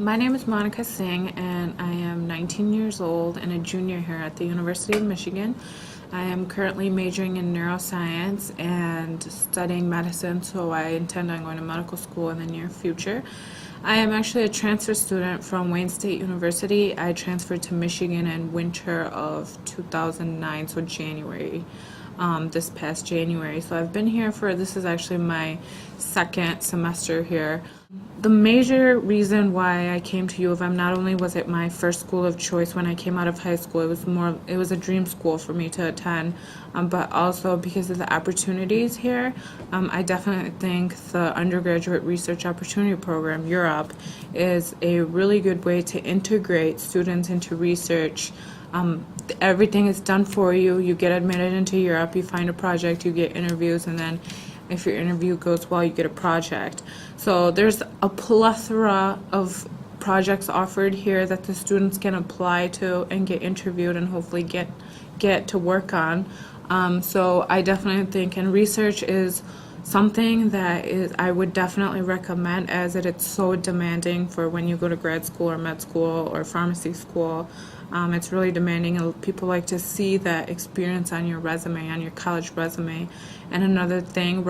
My name is Monica Singh, and I am 19 years old and a junior here at the University of Michigan. I am currently majoring in neuroscience and studying medicine, so I intend on going to medical school in the near future. I am actually a transfer student from Wayne State University. I transferred to Michigan in winter of 2009, so January. This past January. So I've been here this is actually my second semester here. The major reason why I came to U of M, not only was it my first school of choice when I came out of high school, it was a dream school for me to attend, but also because of the opportunities here. I definitely think the Undergraduate Research Opportunity Program, UROP, is a really good way to integrate students into research. Everything is done for you. You get admitted into UROP, you find a project, you get interviews, and then if your interview goes well, you get a project. So there's a plethora of projects offered here that the students can apply to and get interviewed and hopefully get to work on. So I definitely think, and research is something that I would definitely recommend, as it's so demanding for when you go to grad school or med school or pharmacy school. It's really demanding, and people like to see that experience on your resume, on your college resume. And another thing,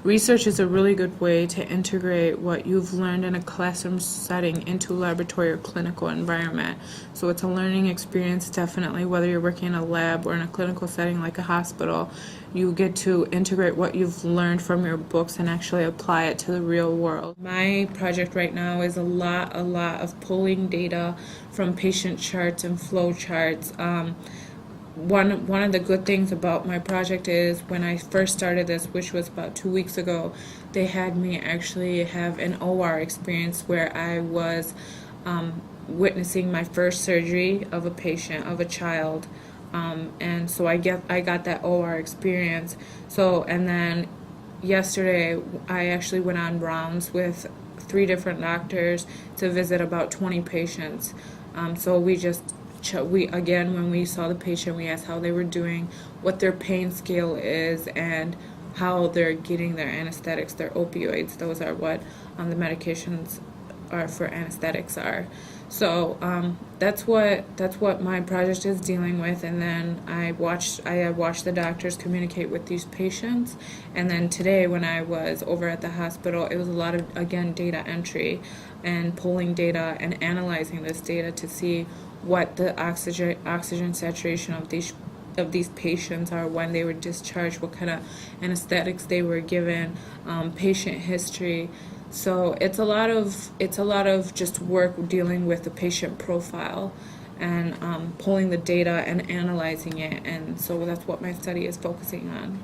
research is a really good way to integrate what you've learned in a classroom setting into a laboratory or clinical environment. So it's a learning experience, definitely, whether you're working in a lab or in a clinical setting like a hospital. You get to integrate what you've learned from your books and actually apply it to the real world. My project right now is a lot of pulling data from patient charts and flow charts. One of the good things about my project is when I first started this, which was about 2 weeks ago, they had me actually have an OR experience where I was witnessing my first surgery of a patient, of a child. And so I got that OR experience. So, and then yesterday I actually went on rounds with 3 different doctors to visit about 20 patients. So again, when we saw the patient, we asked how they were doing, what their pain scale is, and how they're getting their anesthetics, their opioids. Those are what the medications are for anesthetics are. So that's what my project is dealing with. And then I watched the doctors communicate with these patients. And then today, when I was over at the hospital, it was a lot of, again, data entry and pulling data and analyzing this data to see what the oxygen saturation of these patients are when they were discharged, what kind of anesthetics they were given, patient history. So it's a lot of just work dealing with the patient profile and pulling the data and analyzing it, and so that's what my study is focusing on.